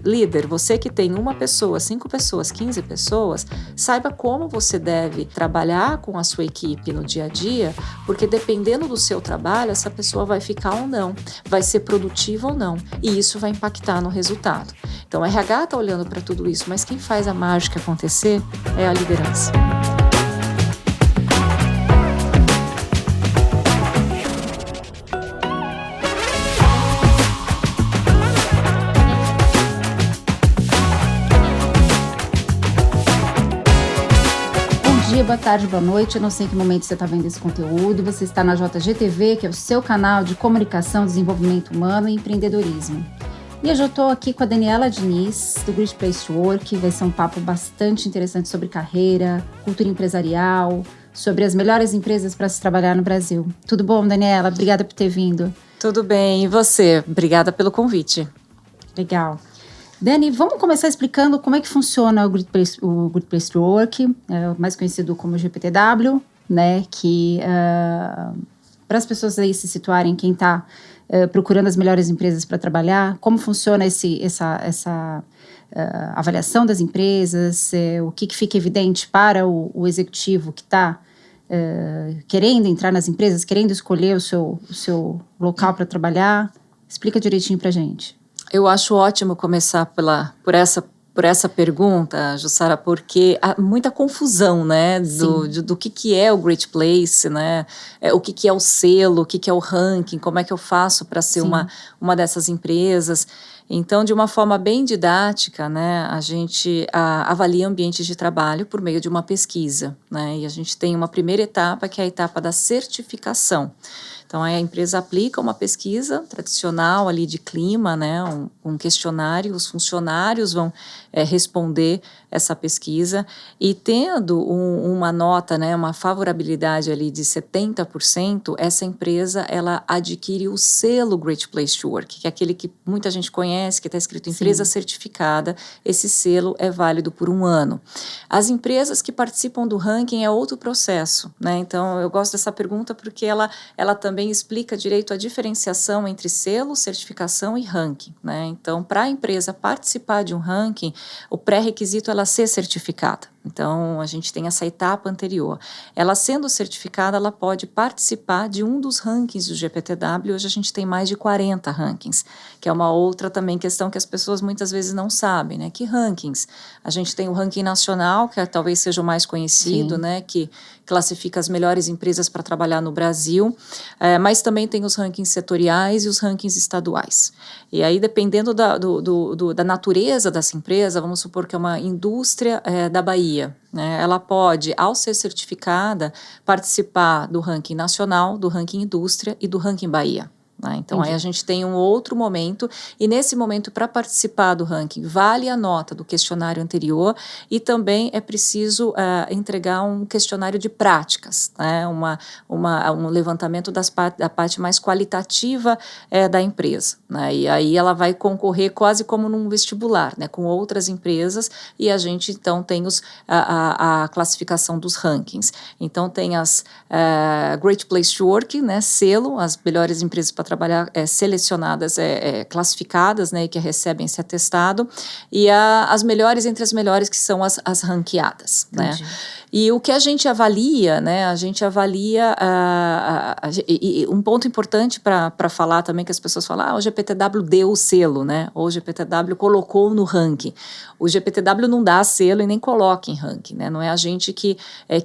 Líder, você que tem uma pessoa, 5 pessoas, 15 pessoas, saiba como você deve trabalhar com a sua equipe no dia a dia, porque dependendo do seu trabalho, essa pessoa vai ficar ou não, vai ser produtiva ou não, e isso vai impactar no resultado. Então, a RH está olhando para tudo isso, mas quem faz a mágica acontecer é a liderança. Boa tarde, boa noite. Eu não sei em que momento você está vendo esse conteúdo. Você está na JGTV, que é o seu canal de comunicação, desenvolvimento humano e empreendedorismo. E hoje eu estou aqui com a Daniela Diniz, do Great Place to Work. Vai ser um papo bastante interessante sobre carreira, cultura empresarial, sobre as melhores empresas para se trabalhar no Brasil. Tudo bom, Daniela? Obrigada por ter vindo. Tudo bem, e você? Obrigada pelo convite. Legal. Dani, vamos começar explicando como é que funciona o Great Place to Work, mais conhecido como GPTW, né? Que para as pessoas aí se situarem, quem está procurando as melhores empresas para trabalhar, como funciona essa avaliação das empresas, o que fica evidente para o executivo que está querendo entrar nas empresas, querendo escolher o seu local para trabalhar. Explica direitinho para a gente. Eu acho ótimo começar por essa pergunta, Jussara, porque há muita confusão, né, do que é o Great Place, né, o que é o selo, o que é o ranking, como é que eu faço para ser uma dessas empresas. Então, de uma forma bem didática, né, a gente avalia ambientes de trabalho por meio de uma pesquisa, né, e a gente tem uma primeira etapa, que é a etapa da certificação. Então, a empresa aplica uma pesquisa tradicional ali de clima, né, um questionário, os funcionários vão responder essa pesquisa e tendo uma nota, né, uma favorabilidade ali de 70%, essa empresa, ela adquire o selo Great Place to Work, que é aquele que muita gente conhece, que está escrito empresa certificada. Esse selo é válido por 1 ano. As empresas que participam do ranking é outro processo, né, então eu gosto dessa pergunta porque ela também explica direito a diferenciação entre selo, certificação e ranking, né? Então, para a empresa participar de um ranking, o pré-requisito é ela ser certificada. Então, a gente tem essa etapa anterior. Ela sendo certificada, ela pode participar de um dos rankings do GPTW. Hoje a gente tem mais de 40 rankings, que é uma outra também questão que as pessoas muitas vezes não sabem, né? Que rankings? A gente tem o ranking nacional, que talvez seja o mais conhecido, né? Que classifica as melhores empresas para trabalhar no Brasil, mas também tem os rankings setoriais e os rankings estaduais. E aí, dependendo da natureza dessa empresa, vamos supor que é uma indústria da Bahia, né? Ela pode, ao ser certificada, participar do ranking nacional, do ranking indústria e do ranking Bahia. Então, aí a gente tem um outro momento, e nesse momento, para participar do ranking, vale a nota do questionário anterior e também é preciso entregar um questionário de práticas, né? Um levantamento da parte mais qualitativa da empresa, né? E aí ela vai concorrer quase como num vestibular, né? Com outras empresas, e a gente, então, tem a classificação dos rankings. Então, tem as Great Place to Work, né? Selo, as melhores empresas para trabalhar selecionadas, classificadas, né, e que recebem esse atestado, e as melhores entre as melhores, que são as ranqueadas, né? E o que a gente avalia, né, e um ponto importante para falar também, que as pessoas falam, o GPTW deu o selo, né, ou o GPTW colocou no ranking. O GPTW não dá selo e nem coloca em ranking, né, não é a gente que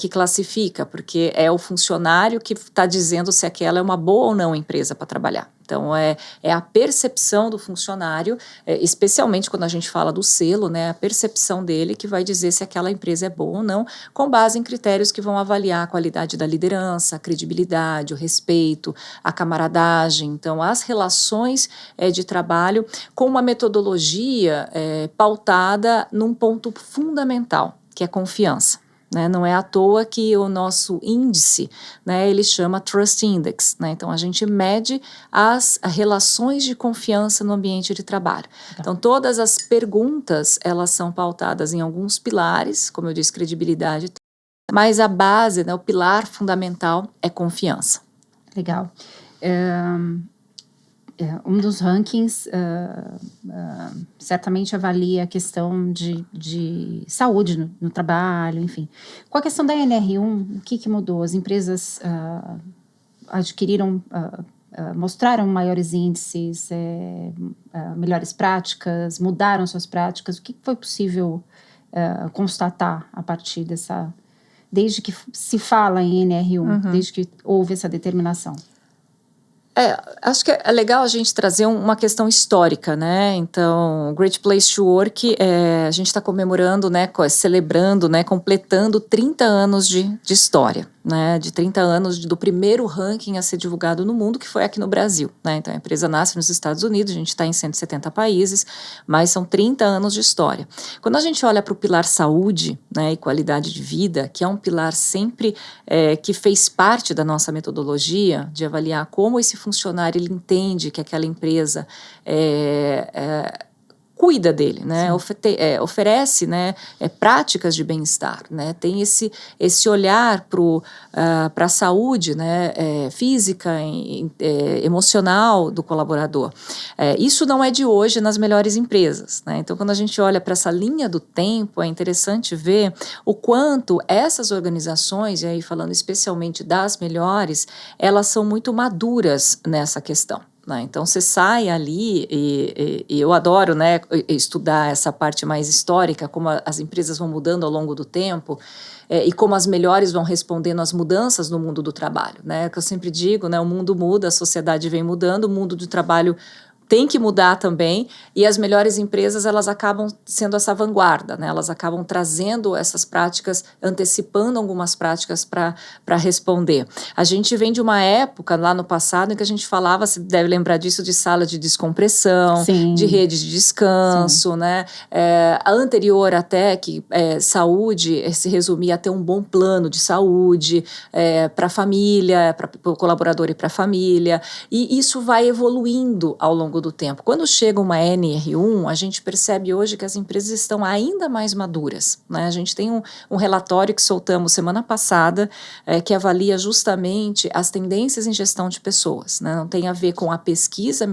classifica, porque é o funcionário que está dizendo se aquela é uma boa ou não empresa para trabalhar. Então, é a percepção do funcionário, especialmente quando a gente fala do selo, né, a percepção dele que vai dizer se aquela empresa é boa ou não, com base em critérios que vão avaliar a qualidade da liderança, a credibilidade, o respeito, a camaradagem. Então, as relações de trabalho com uma metodologia pautada num ponto fundamental, que é confiança. Né? Não é à toa que o nosso índice, né, ele chama Trust Index, né? Então, a gente mede as relações de confiança no ambiente de trabalho. Então, todas as perguntas, elas são pautadas em alguns pilares, como eu disse, credibilidade, mas a base, né, o pilar fundamental é confiança. Legal. um dos rankings certamente avalia a questão de saúde no trabalho, enfim. Com a questão da NR1, o que mudou? As empresas adquiriram, mostraram maiores índices, melhores práticas, mudaram suas práticas. O que foi possível constatar a partir dessa... Desde que se fala em NR1, desde que houve essa determinação? Acho que é legal a gente trazer uma questão histórica, né? Então, Great Place to Work, a gente está comemorando, né, celebrando, né, completando 30 anos de história, né? De 30 anos do primeiro ranking a ser divulgado no mundo, que foi aqui no Brasil, né? Então, a empresa nasce nos Estados Unidos, a gente está em 170 países, mas são 30 anos de história. Quando a gente olha para o pilar saúde, né, e qualidade de vida, que é um pilar sempre que fez parte da nossa metodologia de avaliar como esse funcionário ele entende que aquela empresa cuida dele, né? Oferece, né, práticas de bem-estar, né? Tem esse olhar para a saúde, né, física, emocional do colaborador. Isso não é de hoje nas melhores empresas, né? Então, quando a gente olha para essa linha do tempo, é interessante ver o quanto essas organizações, e aí falando especialmente das melhores, elas são muito maduras nessa questão. Então, você sai ali e eu adoro, né, estudar essa parte mais histórica, como as empresas vão mudando ao longo do tempo e como as melhores vão respondendo às mudanças no mundo do trabalho, né? Que eu sempre digo, né, o mundo muda, a sociedade vem mudando, o mundo do trabalho tem que mudar também, e as melhores empresas, elas acabam sendo essa vanguarda, né? Elas acabam trazendo essas práticas, antecipando algumas práticas para responder. A gente vem de uma época, lá no passado, em que a gente falava, você deve lembrar disso, de sala de descompressão, Sim. de redes de descanso, sim, né? A anterior até, que saúde se resumia a ter um bom plano de saúde para a família, para o colaborador e para a família, e isso vai evoluindo ao longo do tempo. Quando chega uma NR1, a gente percebe hoje que as empresas estão ainda mais maduras, né? A gente tem um relatório que soltamos semana passada que avalia justamente as tendências em gestão de pessoas, né? Não tem a ver com a pesquisa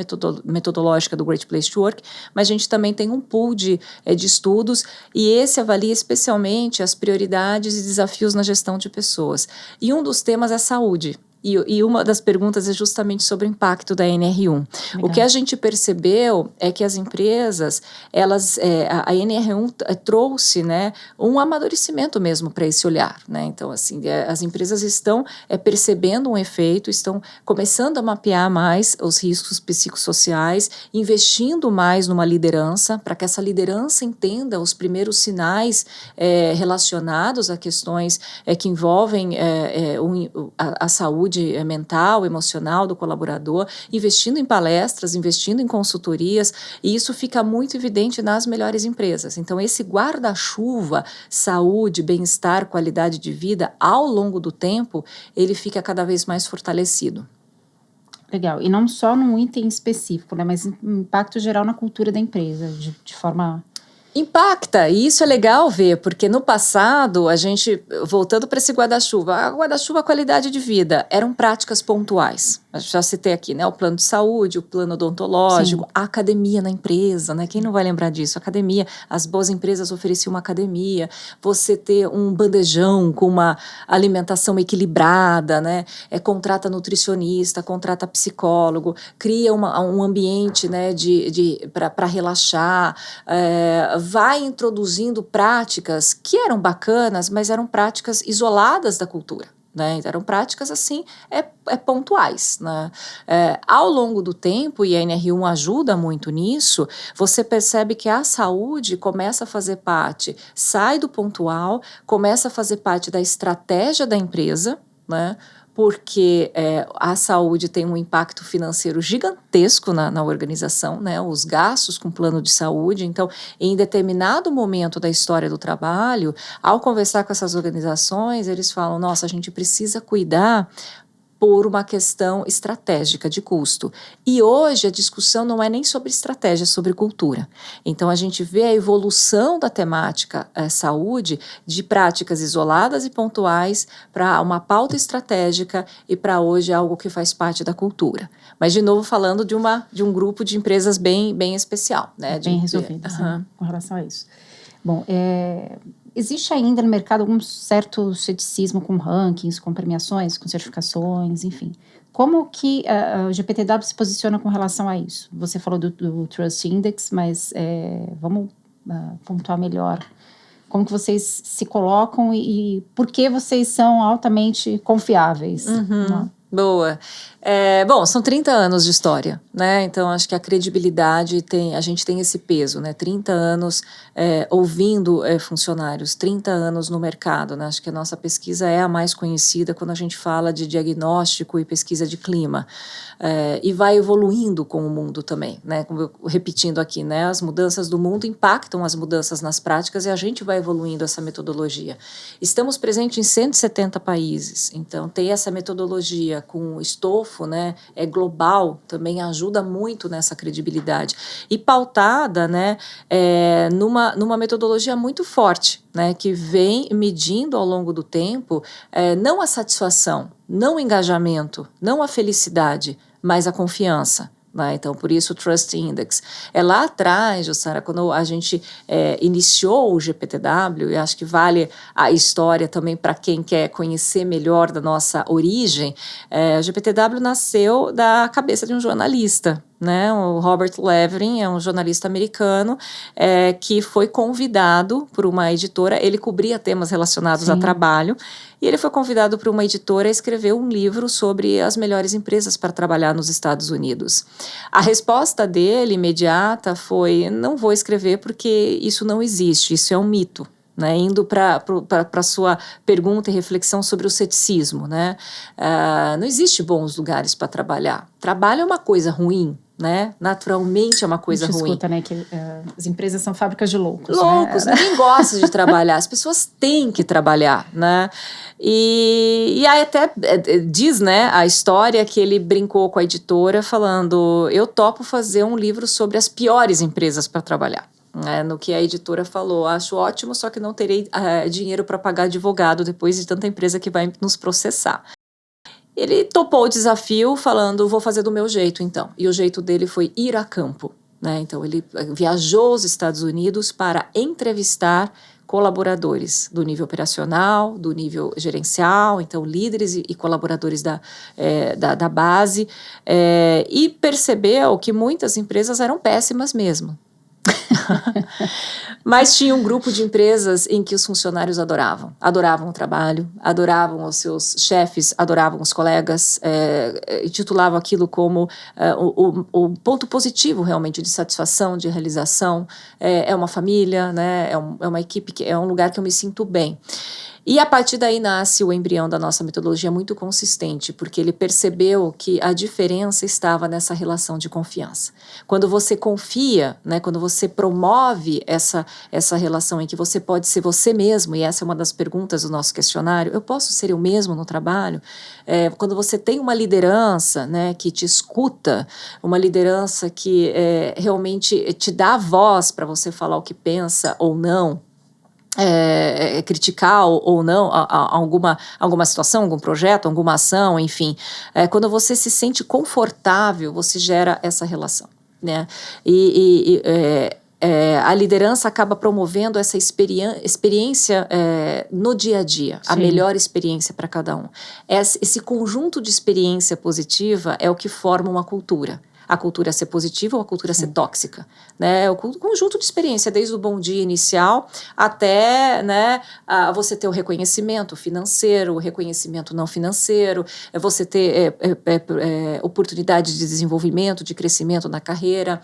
metodológica do Great Place to Work, mas a gente também tem um pool de estudos, e esse avalia especialmente as prioridades e desafios na gestão de pessoas. E um dos temas é saúde. E uma das perguntas é justamente sobre o impacto da NR1. Legal. O que a gente percebeu é que as empresas, a NR1 trouxe, né, um amadurecimento mesmo para esse olhar, né? Então, assim, as empresas estão percebendo um efeito, estão começando a mapear mais os riscos psicossociais, investindo mais numa liderança, para que essa liderança entenda os primeiros sinais relacionados a questões que envolvem a saúde mental, emocional do colaborador, investindo em palestras, investindo em consultorias, e isso fica muito evidente nas melhores empresas. Então, esse guarda-chuva, saúde, bem-estar, qualidade de vida, ao longo do tempo, ele fica cada vez mais fortalecido. Legal. E não só num item específico, né, mas impacto geral na cultura da empresa, de forma... Impacta, e isso é legal ver, porque no passado, a gente, voltando para esse guarda-chuva, qualidade de vida, eram práticas pontuais. Eu já citei aqui, né, o plano de saúde, o plano odontológico, sim, a academia na empresa, né, quem não vai lembrar disso? Academia, as boas empresas ofereciam uma academia, você ter um bandejão com uma alimentação equilibrada, né, contrata nutricionista, contrata psicólogo, cria um ambiente, né, para relaxar, vai introduzindo práticas que eram bacanas, mas eram práticas isoladas da cultura, né? Eram práticas assim, pontuais, né? Ao longo do tempo, e a NR1 ajuda muito nisso, você percebe que a saúde começa a fazer parte, sai do pontual, começa a fazer parte da estratégia da empresa, né? Porque a saúde tem um impacto financeiro gigantesco na organização, né? Os gastos com plano de saúde. Então, em determinado momento da história do trabalho, ao conversar com essas organizações, eles falam, nossa, a gente precisa cuidar por uma questão estratégica de custo. E hoje a discussão não é nem sobre estratégia, é sobre cultura. Então a gente vê a evolução da temática saúde de práticas isoladas e pontuais para uma pauta estratégica e para hoje algo que faz parte da cultura. Mas de novo falando de um grupo de empresas bem especial, né? Bem resolvidas, né, com relação a isso. Bom, existe ainda no mercado algum certo ceticismo com rankings, com premiações, com certificações, enfim. Como que o GPTW se posiciona com relação a isso? Você falou do Trust Index, mas vamos pontuar melhor. Como que vocês se colocam e por que vocês são altamente confiáveis? Uhum. Boa. Bom, são 30 anos de história, né? Então, acho que a credibilidade a gente tem esse peso, né? 30 anos ouvindo funcionários, 30 anos no mercado, né? Acho que a nossa pesquisa é a mais conhecida quando a gente fala de diagnóstico e pesquisa de clima. E vai evoluindo com o mundo também, né? Como repetindo aqui, né? As mudanças do mundo impactam as mudanças nas práticas e a gente vai evoluindo essa metodologia. Estamos presentes em 170 países, então ter essa metodologia com estofo, né, global, também ajuda muito nessa credibilidade. E pautada, né, numa metodologia muito forte, né, que vem medindo ao longo do tempo não a satisfação, não o engajamento, não a felicidade, mas a confiança. Então, por isso o Trust Index. Lá atrás, Jussara, quando a gente iniciou o GPTW, e acho que vale a história também para quem quer conhecer melhor da nossa origem, o GPTW nasceu da cabeça de um jornalista, né? O Robert Levering é um jornalista americano que foi convidado por uma editora, ele cobria temas relacionados a trabalho, e ele foi convidado por uma editora a escrever um livro sobre as melhores empresas para trabalhar nos Estados Unidos. A resposta dele, imediata, foi: não vou escrever porque isso não existe, isso é um mito. Né, indo para a sua pergunta e reflexão sobre o ceticismo, né? Não existe bons lugares para trabalhar. Trabalho é uma coisa ruim, né? Naturalmente é uma coisa ruim. Escuta, né, que as empresas são fábricas de loucos. Loucos, né? Ninguém gosta de trabalhar. As pessoas têm que trabalhar, né? E aí até diz, né, a história que ele brincou com a editora falando: eu topo fazer um livro sobre as piores empresas para trabalhar. No que a editora falou: acho ótimo, só que não terei dinheiro para pagar advogado depois de tanta empresa que vai nos processar. Ele topou o desafio falando: vou fazer do meu jeito então. E o jeito dele foi ir a campo, né? Então ele viajou aos Estados Unidos para entrevistar colaboradores do nível operacional, do nível gerencial, então líderes e colaboradores da base, e percebeu que muitas empresas eram péssimas mesmo. Mas tinha um grupo de empresas em que os funcionários adoravam o trabalho, adoravam os seus chefes, adoravam os colegas, intitulavam aquilo como o ponto positivo realmente de satisfação, de realização. É uma família, né? É uma equipe, é um lugar que eu me sinto bem. E a partir daí nasce o embrião da nossa metodologia muito consistente, porque ele percebeu que a diferença estava nessa relação de confiança. Quando você confia, né, quando você promove essa relação em que você pode ser você mesmo, e essa é uma das perguntas do nosso questionário: eu posso ser eu mesmo no trabalho? Quando você tem uma liderança, né, que te escuta, uma liderança que realmente te dá voz para você falar o que pensa ou não, criticar ou não alguma situação, algum projeto, alguma ação, enfim. Quando você se sente confortável, você gera essa relação, né? A liderança acaba promovendo essa experiência no dia a dia, a melhor experiência para cada um. Esse conjunto de experiência positiva é o que forma uma cultura. A cultura ser positiva ou a cultura ser tóxica, né? O conjunto de experiência, desde o bom dia inicial até, né, você ter o reconhecimento financeiro, o reconhecimento não financeiro, você ter oportunidade de desenvolvimento, de crescimento na carreira,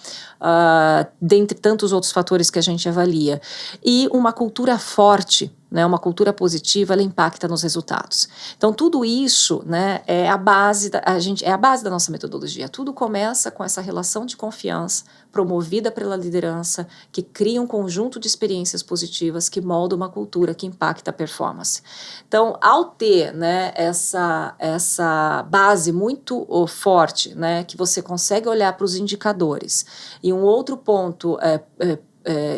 dentre tantos outros fatores que a gente avalia. E uma cultura forte, né, uma cultura positiva, ela impacta nos resultados. Então, tudo isso, né, é a base da nossa metodologia. Tudo começa com essa relação de confiança promovida pela liderança, que cria um conjunto de experiências positivas que molda uma cultura que impacta a performance. Então, ao ter, né, essa base muito forte, né, que você consegue olhar para os indicadores. E um outro ponto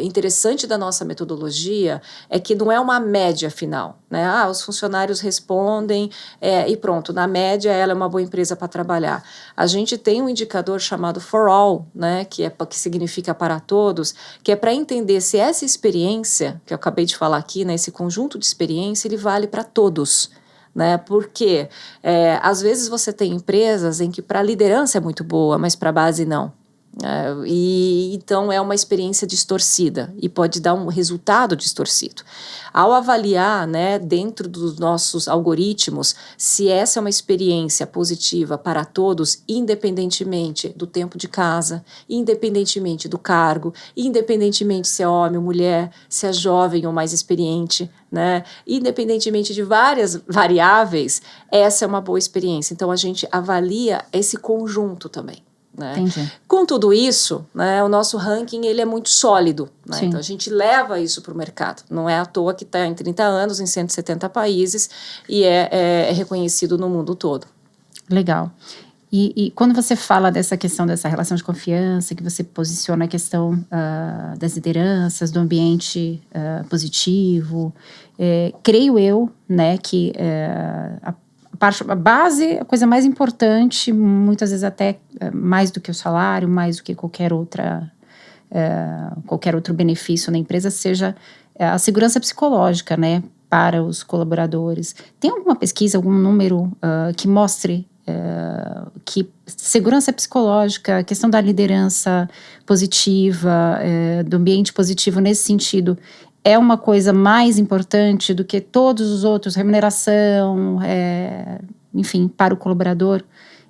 interessante da nossa metodologia é que não é uma média final, né? Os funcionários respondem e pronto, na média ela é uma boa empresa para trabalhar. A gente tem um indicador chamado For All, né? Que significa para todos, que é para entender se essa experiência, que eu acabei de falar aqui, né, esse conjunto de experiência, ele vale para todos. Né? Porque às vezes você tem empresas em que para a liderança é muito boa, mas para a base não. E então é uma experiência distorcida e pode dar um resultado distorcido. Ao avaliar, né, dentro dos nossos algoritmos, se essa é uma experiência positiva para todos, independentemente do tempo de casa, independentemente do cargo, independentemente se é homem ou mulher, se é jovem ou mais experiente, né, independentemente de várias variáveis, essa é uma boa experiência. Então a gente avalia esse conjunto também. Né? Entendi. Com tudo isso, né, o nosso ranking ele é muito sólido, né? Então a gente leva isso para o mercado, não é à toa que está em 30 anos, em 170 países e é reconhecido no mundo todo. Legal. E quando você fala dessa questão dessa relação de confiança, que você posiciona a questão das lideranças, do ambiente positivo, creio eu, né, que a base, a coisa mais importante, muitas vezes até mais do que o salário, mais do que qualquer outro benefício na empresa, seja a segurança psicológica, né, para os colaboradores. Tem alguma pesquisa, algum número que mostre que segurança psicológica, a questão da liderança positiva, do ambiente positivo nesse sentido, é uma coisa mais importante do que todos os outros, remuneração, enfim, para o colaborador?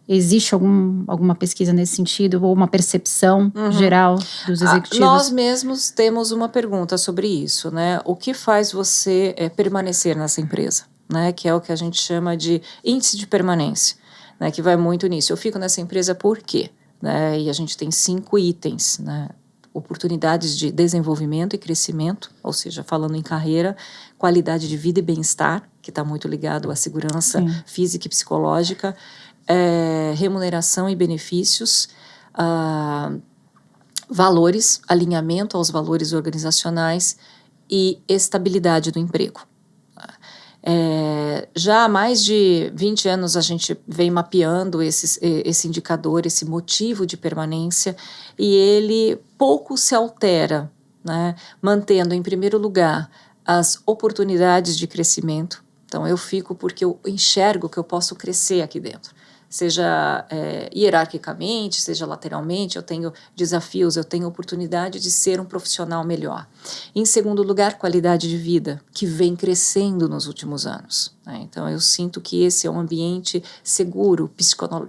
Existe alguma pesquisa nesse sentido ou uma percepção geral dos executivos? Nós mesmos temos uma pergunta sobre isso, né? O que faz você permanecer nessa empresa, né? Que é o que a gente chama de índice de permanência, né? Que vai muito nisso. Eu fico nessa empresa por quê? Né? E a gente tem 5 itens, né? Oportunidades de desenvolvimento e crescimento, ou seja, falando em carreira, qualidade de vida e bem-estar, que está muito ligado à segurança física e psicológica, remuneração e benefícios, valores, alinhamento aos valores organizacionais e estabilidade do emprego. Já há mais de 20 anos a gente vem mapeando esse indicador, esse motivo de permanência, e ele pouco se altera, né? Mantendo em primeiro lugar as oportunidades de crescimento. Então eu fico porque eu enxergo que eu posso crescer aqui dentro. Seja hierarquicamente, seja lateralmente, eu tenho desafios, eu tenho oportunidade de ser um profissional melhor. Em segundo lugar, qualidade de vida, que vem crescendo nos últimos anos, né? Então eu sinto que esse é um ambiente seguro,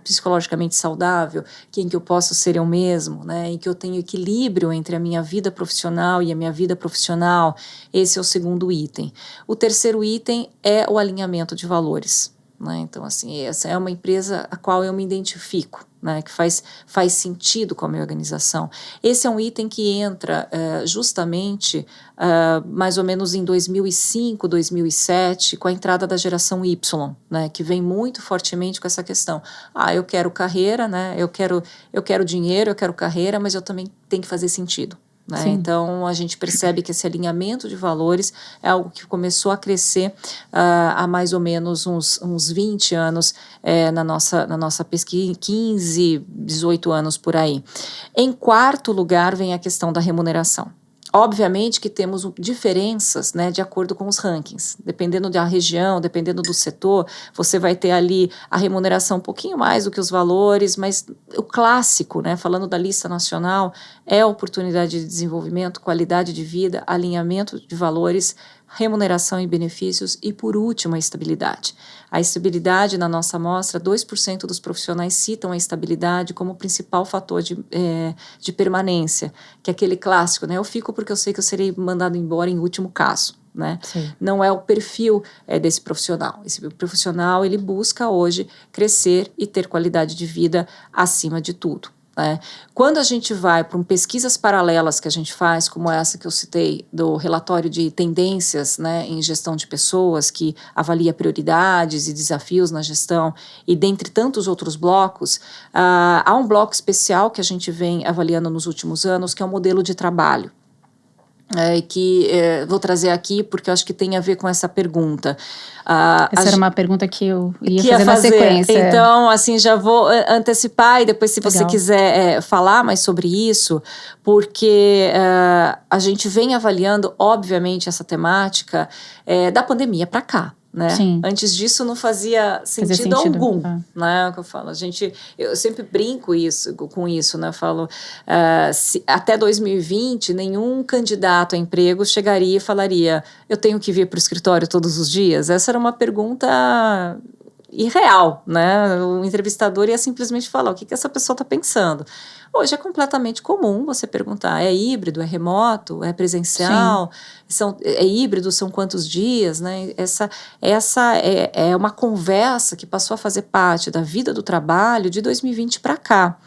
psicologicamente saudável, em que eu posso ser eu mesmo, né? Em que eu tenho equilíbrio entre a minha vida profissional e a minha vida profissional. Esse é o segundo item. O terceiro item é o alinhamento de valores. Né? Então, assim, essa é uma empresa a qual eu me identifico, né? Que faz sentido com a minha organização. Esse é um item que entra justamente mais ou menos em 2005, 2007, com a entrada da geração Y, né? Que vem muito fortemente com essa questão. Eu quero carreira, né? Eu quero dinheiro, eu quero carreira, mas eu também tenho que fazer sentido. Né? Então a gente percebe que esse alinhamento de valores é algo que começou a crescer há mais ou menos uns 20 anos na nossa pesquisa, 15, 18 anos por aí. Em quarto lugar vem a questão da remuneração. Obviamente que temos diferenças, né, de acordo com os rankings. Dependendo da região, dependendo do setor, você vai ter ali a remuneração um pouquinho mais do que os valores, mas o clássico, né, falando da lista nacional, é a oportunidade de desenvolvimento, qualidade de vida, alinhamento de valores, remuneração e benefícios e, por último, a estabilidade. A estabilidade, na nossa amostra, 2% dos profissionais citam a estabilidade como principal fator de permanência, que é aquele clássico, né? Eu fico porque eu sei que eu serei mandado embora em último caso, né? Sim. Não é o perfil desse profissional. Esse profissional, ele busca hoje crescer e ter qualidade de vida acima de tudo. Quando a gente vai para pesquisas paralelas que a gente faz, como essa que eu citei, do relatório de tendências, né, em gestão de pessoas, que avalia prioridades e desafios na gestão, e dentre tantos outros blocos, há um bloco especial que a gente vem avaliando nos últimos anos, que é o modelo de trabalho. Vou trazer aqui porque eu acho que tem a ver com essa pergunta. Essa era uma pergunta que eu ia fazer na sequência. Então, assim, já vou antecipar e depois, se você Legal. quiser falar mais sobre isso, porque a gente vem avaliando, obviamente, essa temática da pandemia para cá. Né? Sim. Antes disso não fazia sentido algum, né? O que eu falo, eu sempre brinco com isso, né? Eu falo, até 2020 nenhum candidato a emprego chegaria e falaria, eu tenho que vir para o escritório todos os dias. Essa era uma pergunta irreal, né? O entrevistador ia simplesmente falar o que essa pessoa está pensando. Hoje é completamente comum você perguntar, é híbrido, é remoto, é presencial, é híbrido, são quantos dias, né? Essa é uma conversa que passou a fazer parte da vida do trabalho de 2020 para cá.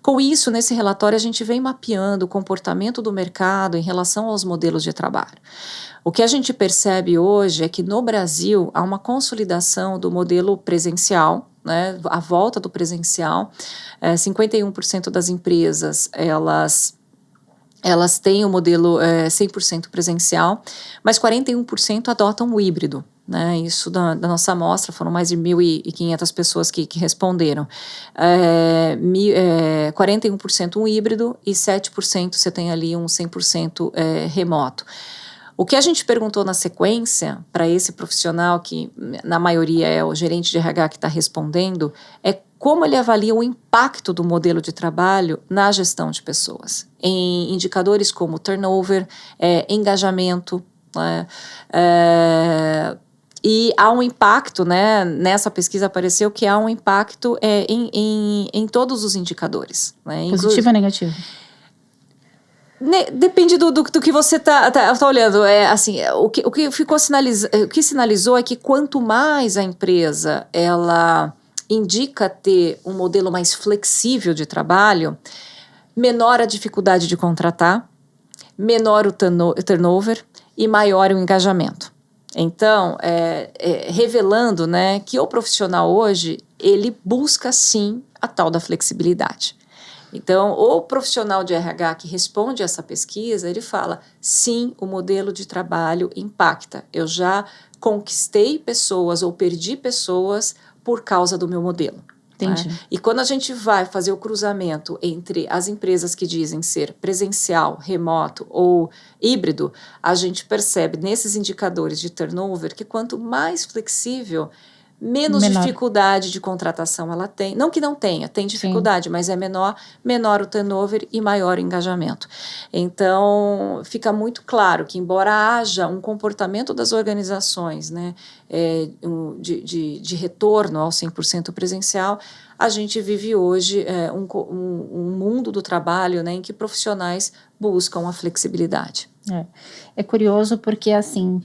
Com isso, nesse relatório, a gente vem mapeando o comportamento do mercado em relação aos modelos de trabalho. O que a gente percebe hoje é que no Brasil há uma consolidação do modelo presencial, né, a volta do presencial. 51% das empresas, elas têm o modelo 100% presencial, mas 41% adotam o híbrido. Né, isso da nossa amostra, foram mais de 1.500 pessoas que responderam. 41% um híbrido e 7% você tem ali um 100% remoto. O que a gente perguntou na sequência para esse profissional, que na maioria é o gerente de RH que está respondendo, é como ele avalia o impacto do modelo de trabalho na gestão de pessoas, em indicadores como turnover, engajamento, né, e há um impacto, né, nessa pesquisa apareceu que há um impacto em todos os indicadores. Né, positivo ou negativo? Depende do que você está olhando. O que sinalizou é que quanto mais a empresa ela indica ter um modelo mais flexível de trabalho, menor a dificuldade de contratar, menor o turnover e maior o engajamento. Então, revelando, né, que o profissional hoje, ele busca sim a tal da flexibilidade. Então, o profissional de RH que responde a essa pesquisa, ele fala, sim, o modelo de trabalho impacta. Eu já conquistei pessoas ou perdi pessoas por causa do meu modelo. Entendi. Né? E quando a gente vai fazer o cruzamento entre as empresas que dizem ser presencial, remoto ou híbrido, a gente percebe nesses indicadores de turnover que quanto mais flexível, menos dificuldade de contratação ela tem. Não que não tenha, tem dificuldade, sim, mas é menor o turnover e maior o engajamento. Então, fica muito claro que, embora haja um comportamento das organizações, né, de retorno ao 100% presencial, a gente vive hoje um mundo do trabalho, né, em que profissionais buscam a flexibilidade. É curioso porque, assim,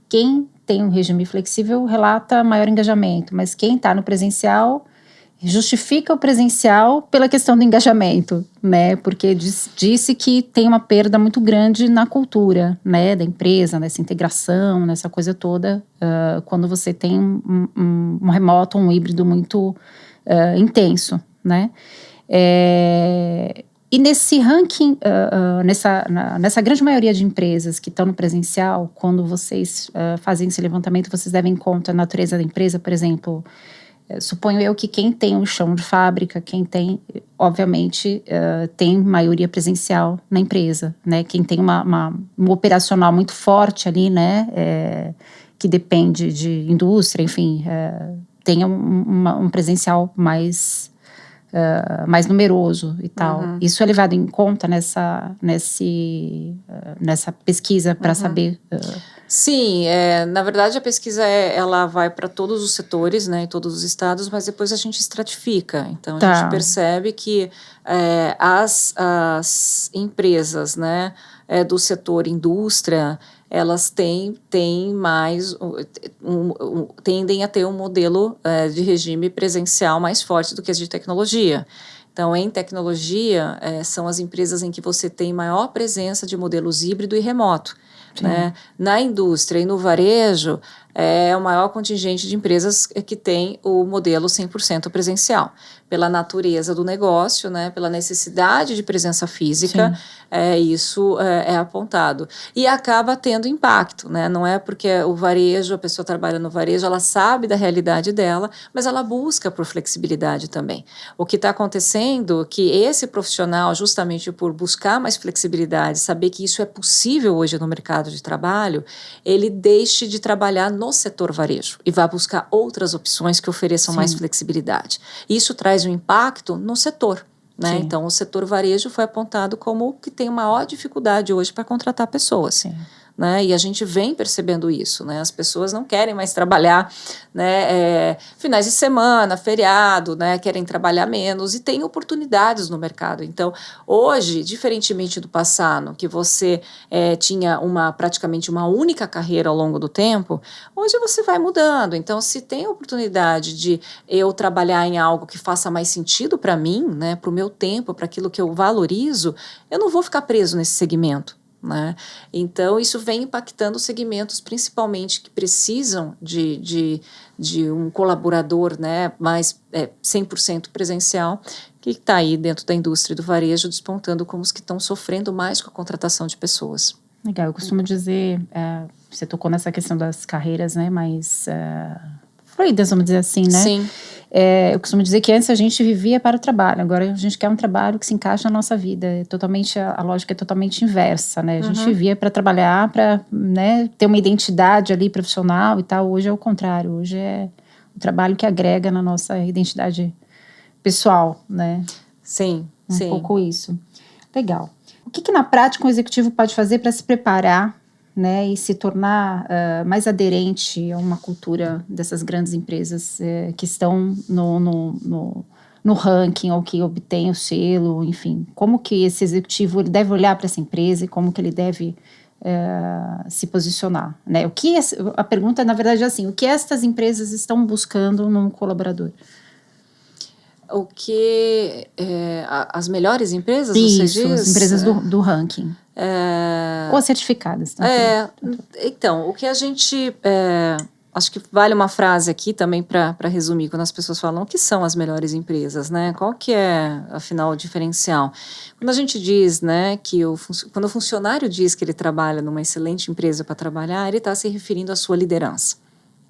quem tem um regime flexível relata maior engajamento, mas quem está no presencial justifica o presencial pela questão do engajamento, né? Porque disse que tem uma perda muito grande na cultura, né, da empresa, nessa integração, nessa coisa toda, quando você tem um remoto, um híbrido muito intenso, né? E nesse ranking, nessa grande maioria de empresas que estão no presencial, quando vocês fazem esse levantamento, vocês devem em conta a natureza da empresa, por exemplo, suponho eu que quem tem um chão de fábrica, quem tem, obviamente, tem maioria presencial na empresa, né? Quem tem um operacional muito forte ali, né? Que depende de indústria, enfim, tem um presencial mais numeroso e tal. Uhum. Isso é levado em conta nessa pesquisa para saber... Sim, na verdade a pesquisa ela vai para todos os setores, né, em todos os estados, mas depois a gente estratifica. Então a gente percebe que as empresas, né, do setor indústria, elas tendem a ter um modelo de regime presencial mais forte do que as de tecnologia. Então, em tecnologia, são as empresas em que você tem maior presença de modelos híbrido e remoto. Né? Na indústria e no varejo, é o maior contingente de empresas que tem o modelo 100% presencial. Pela natureza do negócio, né? Pela necessidade de presença física, isso é apontado. E acaba tendo impacto, né? Não é porque o varejo, a pessoa trabalha no varejo, ela sabe da realidade dela, mas ela busca por flexibilidade também. O que está acontecendo é que esse profissional, justamente por buscar mais flexibilidade, saber que isso é possível hoje no mercado de trabalho, ele deixe de trabalhar no setor varejo e vá buscar outras opções que ofereçam mais flexibilidade. Isso traz um impacto no setor. Né? Então, o setor varejo foi apontado como o que tem maior dificuldade hoje para contratar pessoas. Né? E a gente vem percebendo isso, né? As pessoas não querem mais trabalhar, né, finais de semana, feriado, né, querem trabalhar menos e tem oportunidades no mercado. Então, hoje, diferentemente do passado, que você tinha praticamente uma única carreira ao longo do tempo, hoje você vai mudando. Então, se tem a oportunidade de eu trabalhar em algo que faça mais sentido para mim, né, para o meu tempo, para aquilo que eu valorizo, eu não vou ficar preso nesse segmento. Né? Então, isso vem impactando os segmentos, principalmente que precisam de um colaborador, né, mais 100% presencial, que está aí dentro da indústria e do varejo, despontando como os que estão sofrendo mais com a contratação de pessoas. Legal, eu costumo dizer, você tocou nessa questão das carreiras, né, mais fluidas, vamos dizer assim, né? Sim. Eu costumo dizer que antes a gente vivia para o trabalho, agora a gente quer um trabalho que se encaixa na nossa vida. A lógica é totalmente inversa, né? A gente vivia para trabalhar, para, né, ter uma identidade ali profissional e tal. Hoje é o contrário, hoje é o trabalho que agrega na nossa identidade pessoal, né? Sim, um pouco isso. Legal. O que na prática um executivo pode fazer para se preparar, né, e se tornar mais aderente a uma cultura dessas grandes empresas que estão no ranking ou que obtêm o selo, enfim. Como que esse executivo ele deve olhar para essa empresa e como que ele deve se posicionar, né? A pergunta, na verdade, é assim, o que estas empresas estão buscando num colaborador? O que as melhores empresas, Isso, você diz? As empresas do ranking. Ou certificadas. Então, o que a gente... acho que vale uma frase aqui também para resumir, quando as pessoas falam o que são as melhores empresas, né? Qual que é, afinal, o diferencial? Quando a gente diz, né, que quando o funcionário diz que ele trabalha numa excelente empresa para trabalhar, ele está se referindo à sua liderança.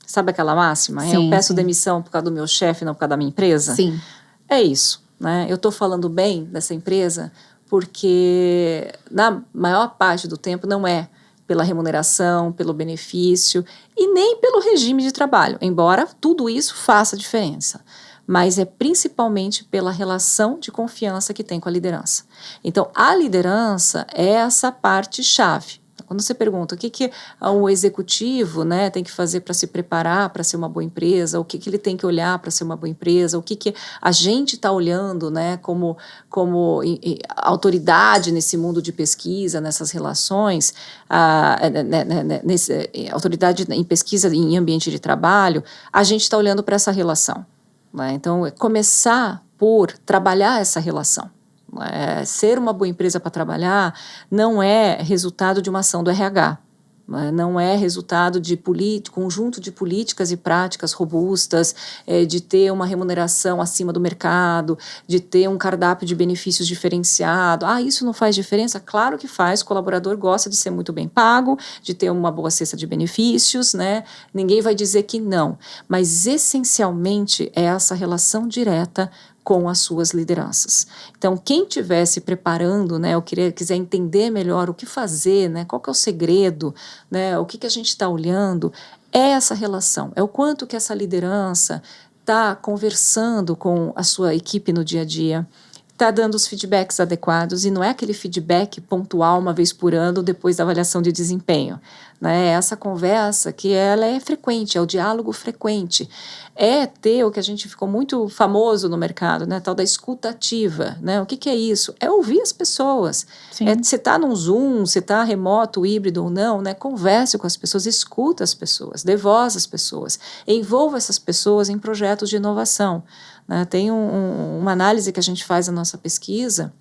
Sabe aquela máxima? Sim, eu peço demissão por causa do meu chefe, não por causa da minha empresa? Sim. É isso, né? Eu estou falando bem dessa empresa porque, na maior parte do tempo, não é pela remuneração, pelo benefício e nem pelo regime de trabalho, embora tudo isso faça diferença. Mas é principalmente pela relação de confiança que tem com a liderança. Então, a liderança é essa parte-chave. Quando você pergunta o que o executivo, né, tem que fazer para se preparar para ser uma boa empresa, o que ele tem que olhar para ser uma boa empresa, o que a gente está olhando, né, como autoridade nesse mundo de pesquisa, nessas relações, autoridade em pesquisa em ambiente de trabalho, a gente está olhando para essa relação. Né? Então, começar por trabalhar essa relação. Ser uma boa empresa para trabalhar não é resultado de uma ação do RH, não é resultado de conjunto de políticas e práticas robustas, de ter uma remuneração acima do mercado, de ter um cardápio de benefícios diferenciado. Isso não faz diferença? Claro que faz, o colaborador gosta de ser muito bem pago, de ter uma boa cesta de benefícios, né? Ninguém vai dizer que não, mas essencialmente é essa relação direta com as suas lideranças. Então, quem estiver se preparando, né, ou quiser entender melhor o que fazer, né, qual que é o segredo, né, o que a gente está olhando, é essa relação, é o quanto que essa liderança está conversando com a sua equipe no dia a dia, está dando os feedbacks adequados, e não é aquele feedback pontual uma vez por ano depois da avaliação de desempenho, né? Essa conversa que ela é frequente, é o diálogo frequente, é ter o que a gente ficou muito famoso no mercado, né? Tal da escuta ativa, né? O que é isso? É ouvir as pessoas. Você está num Zoom, você está remoto, híbrido ou não, né? Converse com as pessoas, escuta as pessoas, dê voz às pessoas, envolva essas pessoas em projetos de inovação. Tem uma análise que a gente faz na nossa pesquisa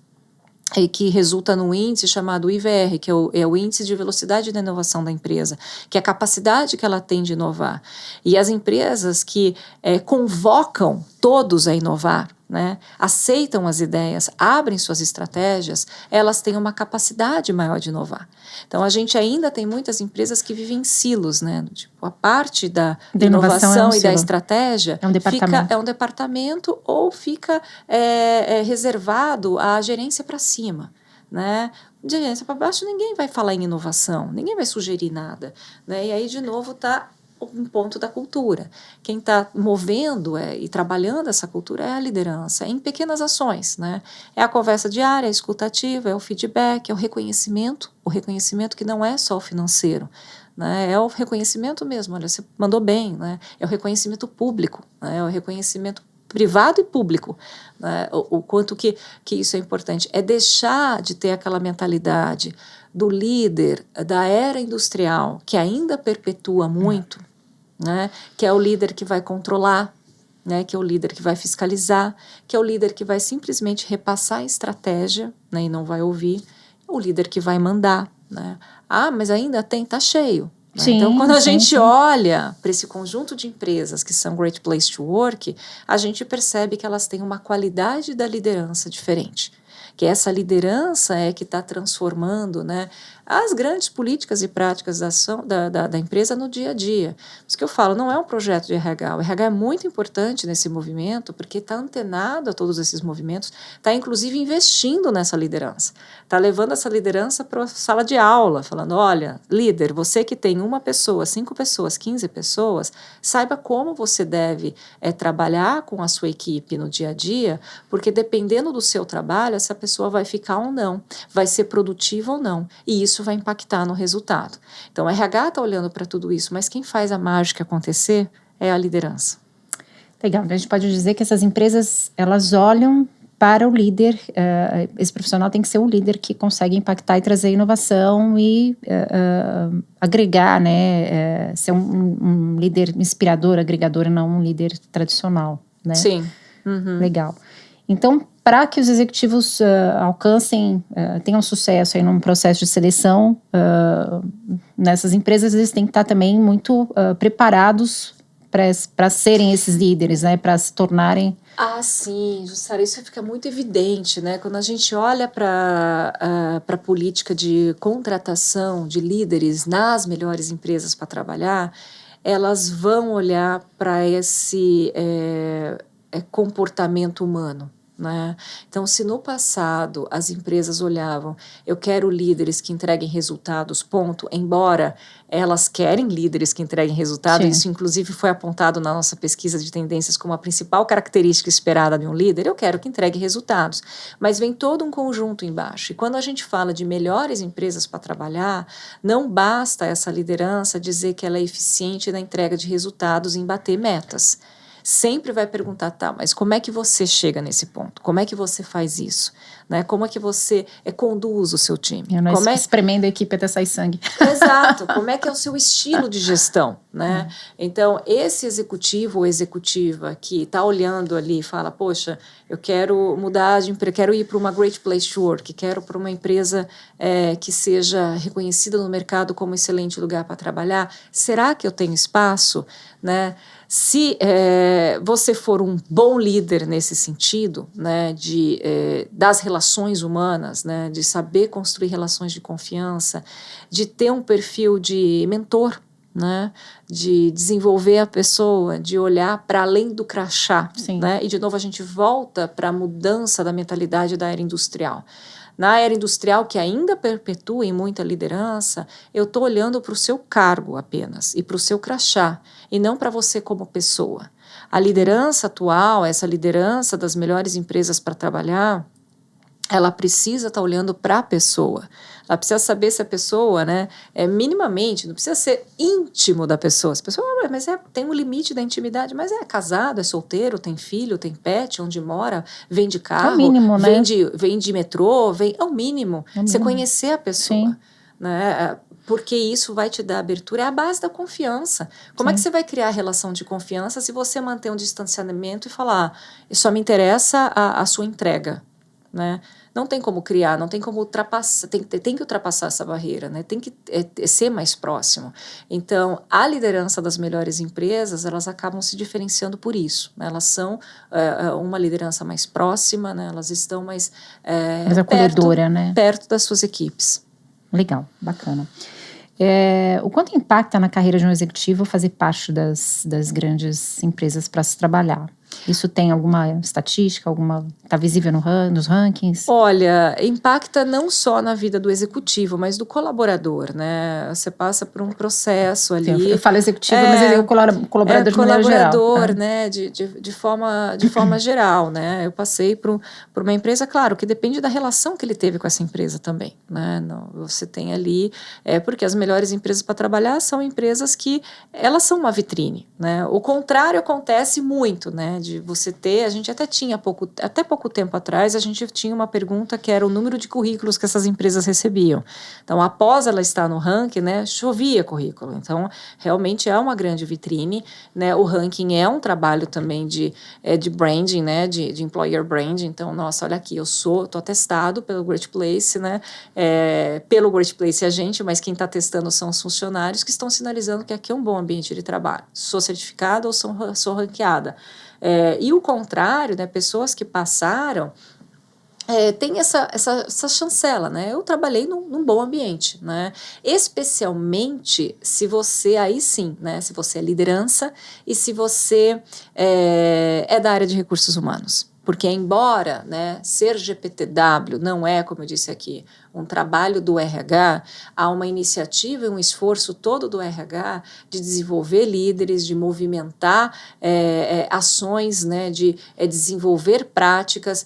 e que resulta num índice chamado IVR, que é o índice de velocidade da inovação da empresa, que é a capacidade que ela tem de inovar. E as empresas que convocam todos a inovar, né, aceitam as ideias, abrem suas estratégias, elas têm uma capacidade maior de inovar. Então, a gente ainda tem muitas empresas que vivem em silos, né? Tipo, a parte da inovação e da estratégia é um departamento ou fica reservado à gerência para cima, né? De gerência para baixo, ninguém vai falar em inovação, ninguém vai sugerir nada, né? E aí, de novo, está um ponto da cultura. Quem está movendo e trabalhando essa cultura é a liderança, em pequenas ações, né? É a conversa diária, a escutativa, é o feedback, é o reconhecimento que não é só o financeiro, né? É o reconhecimento mesmo, olha, você mandou bem, né? É o reconhecimento público, né? É o reconhecimento privado e público, né? O quanto que isso é importante, é deixar de ter aquela mentalidade do líder da era industrial, que ainda perpetua muito, né? Que é o líder que vai controlar, né? Que é o líder que vai fiscalizar, que é o líder que vai simplesmente repassar a estratégia, né? E não vai ouvir, o líder que vai mandar, né? Mas ainda tá cheio. Né? Sim, então, quando a gente olha para esse conjunto de empresas que são Great Place to Work, a gente percebe que elas têm uma qualidade da liderança diferente. Que essa liderança é que está transformando, né, as grandes políticas e práticas da empresa no dia a dia. Por isso que eu falo, não é um projeto de RH. O RH é muito importante nesse movimento, porque está antenado a todos esses movimentos, está inclusive investindo nessa liderança. Está levando essa liderança para a sala de aula, falando, olha, líder, você que tem 1 pessoa, 5 pessoas, 15 pessoas, saiba como você deve trabalhar com a sua equipe no dia a dia, porque dependendo do seu trabalho, essa pessoa vai ficar ou não, vai ser produtiva ou não, e isso vai impactar no resultado. Então, o RH está olhando para tudo isso, mas quem faz a mágica acontecer é a liderança. Legal, então a gente pode dizer que essas empresas, elas olham para o líder, esse profissional tem que ser o líder que consegue impactar e trazer inovação e agregar, né, ser um líder inspirador, agregador, e não um líder tradicional, né? Sim. Uhum. Legal. Então, para que os executivos tenham sucesso aí num processo de seleção, nessas empresas eles têm que estar também muito preparados para serem esses líderes, né? Para se tornarem... Sim, Jussara, isso fica muito evidente, né? Quando a gente olha para a política de contratação de líderes nas melhores empresas para trabalhar, elas vão olhar para esse comportamento humano. Né? Então, se no passado as empresas olhavam, eu quero líderes que entreguem resultados, ponto, embora elas querem líderes que entreguem resultados, isso inclusive foi apontado na nossa pesquisa de tendências como a principal característica esperada de um líder, eu quero que entregue resultados, mas vem todo um conjunto embaixo, e quando a gente fala de melhores empresas para trabalhar, não basta essa liderança dizer que ela é eficiente na entrega de resultados em bater metas. Sempre vai perguntar, mas como é que você chega nesse ponto? Como é que você faz isso? Né? Como é que você conduz o seu time? Espremendo a equipe até sair sangue. Exato. Como é que é o seu estilo de gestão? Né? Então, esse executivo ou executiva que está olhando ali e fala, poxa, eu quero mudar de emprego, quero ir para uma Great Place to Work, quero para uma empresa que seja reconhecida no mercado como excelente lugar para trabalhar, será que eu tenho espaço? Né? Se você for um bom líder nesse sentido, né, das relações humanas, né, de saber construir relações de confiança, de ter um perfil de mentor, né, de desenvolver a pessoa, de olhar para além do crachá. Né, e, de novo, a gente volta para a mudança da mentalidade da era industrial. Na era industrial, que ainda perpetua em muita liderança, eu estou olhando para o seu cargo apenas e para o seu crachá, e não para você como pessoa. A liderança atual, essa liderança das melhores empresas para trabalhar, ela precisa estar olhando para a pessoa. Ela precisa saber se a pessoa, né, minimamente, não precisa ser íntimo da pessoa. A pessoa, mas tem um limite da intimidade, mas é casado, é solteiro, tem filho, tem pet, onde mora, vem de carro, é o mínimo, né? vem de metrô, é o mínimo. Você conhecer a pessoa, Sim. né? Porque isso vai te dar abertura, é a base da confiança. Como é que você vai criar a relação de confiança se você manter um distanciamento e falar, só me interessa a sua entrega, né? Não tem como criar, não tem como ultrapassar, tem que ultrapassar essa barreira, né? Tem que ser mais próximo. Então, a liderança das melhores empresas, elas acabam se diferenciando por isso, né? Elas são uma liderança mais próxima, né? Elas estão mais acolhedora, né? Perto das suas equipes. Legal, bacana. O quanto impacta na carreira de um executivo fazer parte das grandes empresas para se trabalhar? Isso tem alguma estatística, está visível nos rankings? Olha, impacta não só na vida do executivo, mas do colaborador, né? Você passa por um processo ali. Sim, eu falo executivo, mas ele é o colaborador de maneira geral. Colaborador, né? De forma geral, né? Eu passei por uma empresa, claro, que depende da relação que ele teve com essa empresa também, né? Você tem ali, porque as melhores empresas para trabalhar são empresas que elas são uma vitrine, né? O contrário acontece muito, né? De você ter, a gente até tinha até pouco tempo atrás, a gente tinha uma pergunta que era o número de currículos que essas empresas recebiam. Então, após ela estar no ranking, né, chovia currículo. Então, realmente é uma grande vitrine, né? O ranking é um trabalho também de branding, né? De employer branding. Então, nossa, olha aqui, tô atestado pelo Great Place, né? Pelo Great Place a gente, mas quem está testando são os funcionários que estão sinalizando que aqui é um bom ambiente de trabalho. Sou certificada ou sou ranqueada. E o contrário, né, pessoas que passaram tem essa chancela, né? Eu trabalhei num bom ambiente, né? Especialmente se você, aí sim, né? Se você é liderança e se você é da área de recursos humanos. Porque embora, né, ser GPTW não é, como eu disse aqui, um trabalho do RH, há uma iniciativa e um esforço todo do RH de desenvolver líderes, de movimentar ações, né, de desenvolver práticas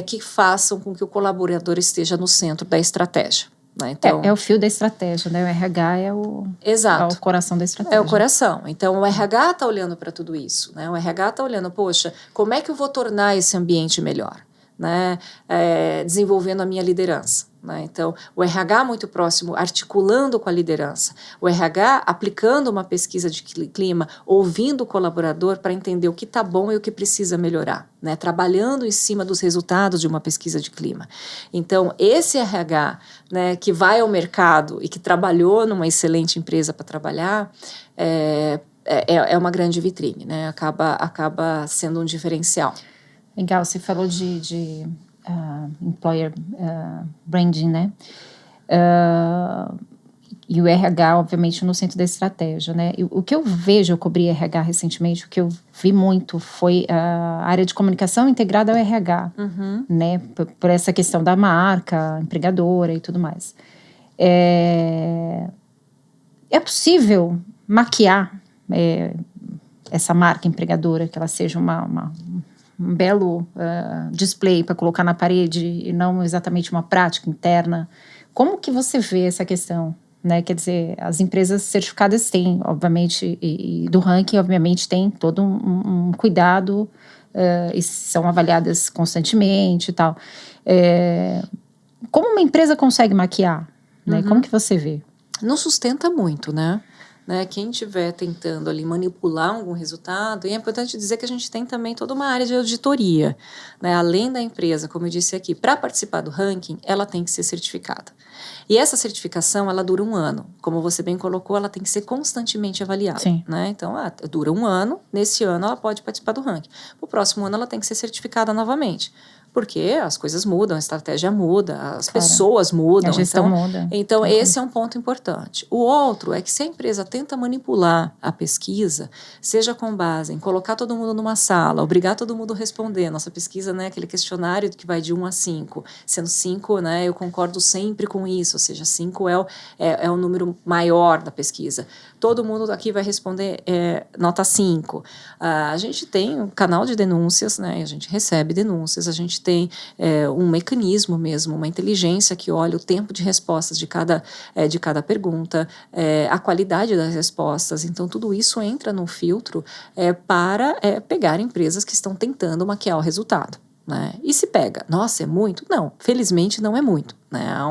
que façam com que o colaborador esteja no centro da estratégia. Né? Então, é o fio da estratégia, né? O RH é o coração da estratégia. É o coração. Então, o RH está olhando para tudo isso. Né? O RH está olhando, poxa, como é que eu vou tornar esse ambiente melhor? Né? Desenvolvendo a minha liderança. Né? Então, o RH muito próximo, articulando com a liderança. O RH aplicando uma pesquisa de clima, ouvindo o colaborador para entender o que está bom e o que precisa melhorar. Né? Trabalhando em cima dos resultados de uma pesquisa de clima. Então, esse RH, né, que vai ao mercado e que trabalhou numa excelente empresa para trabalhar, é uma grande vitrine. Né? Acaba sendo um diferencial. Legal, você falou de employer branding, né? E o RH, obviamente, no centro da estratégia, né? O que eu vejo, eu cobri RH recentemente, o que eu vi muito foi a área de comunicação integrada ao RH, né? Por essa questão da marca, empregadora e tudo mais. É possível maquiar essa marca empregadora, que ela seja um belo display para colocar na parede e não exatamente uma prática interna. Como que você vê essa questão? Né? Quer dizer, as empresas certificadas têm, obviamente, e do ranking, obviamente, tem todo um cuidado e são avaliadas constantemente e tal. Como uma empresa consegue maquiar? Né? Como que você vê? Não sustenta muito, né? Quem estiver tentando ali manipular algum resultado, e é importante dizer que a gente tem também toda uma área de auditoria, né? Além da empresa, como eu disse aqui, para participar do ranking, ela tem que ser certificada. E essa certificação, ela dura 1 ano. Como você bem colocou, ela tem que ser constantemente avaliada. Sim. Né? Então, dura 1 ano, nesse ano ela pode participar do ranking. No próximo ano ela tem que ser certificada novamente. Porque as coisas mudam, a estratégia muda, as pessoas mudam. A gestão muda. Então, esse é um ponto importante. O outro é que se a empresa tenta manipular a pesquisa, seja com base em colocar todo mundo numa sala, obrigar todo mundo a responder. Nossa pesquisa, né, aquele questionário que vai de 1 a 5. Sendo 5, né, eu concordo sempre com isso, ou seja, 5 é o número maior da pesquisa. Todo mundo aqui vai responder nota 5. A gente tem um canal de denúncias, né, a gente recebe denúncias, a gente tem um mecanismo mesmo, uma inteligência que olha o tempo de respostas de cada pergunta, a qualidade das respostas. Então, tudo isso entra no filtro para pegar empresas que estão tentando maquiar o resultado. Né? E se pega, nossa, é muito? Não, felizmente não é muito. Né? Há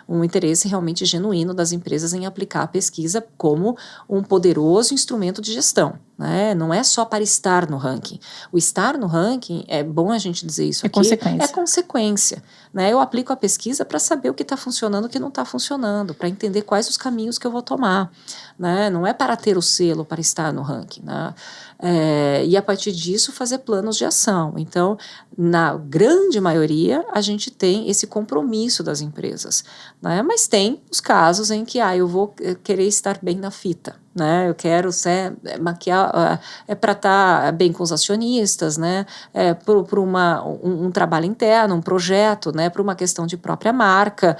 um interesse realmente genuíno das empresas em aplicar a pesquisa como um poderoso instrumento de gestão. Né? Não é só para estar no ranking. O estar no ranking, é bom a gente dizer isso aqui, é consequência. Né? Eu aplico a pesquisa para saber o que está funcionando e o que não está funcionando, para entender quais os caminhos que eu vou tomar. Né? Não é para ter o selo, para estar no ranking. Né? E a partir disso fazer planos de ação. Então, na grande maioria, a gente tem esse compromisso das empresas. Né? Mas tem os casos em que eu vou querer estar bem na fita. Né? Eu quero maquiar para estar bem com os acionistas, né? Por um trabalho interno, um projeto, né? Por uma questão de própria marca.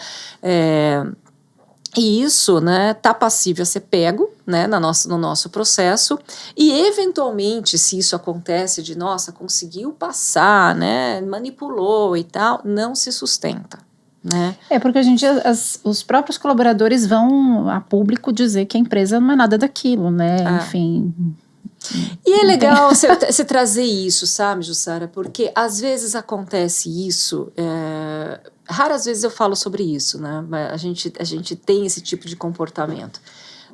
E isso, né, tá passível a ser pego, né, no nosso processo, e eventualmente, se isso acontece de, nossa, conseguiu passar, né, manipulou e tal, não se sustenta. Né? Porque hoje em dia os próprios colaboradores vão a público dizer que a empresa não é nada daquilo, né, enfim... E é legal você trazer isso, sabe, Jussara, porque às vezes acontece isso, raras vezes eu falo sobre isso, né, mas a gente tem esse tipo de comportamento,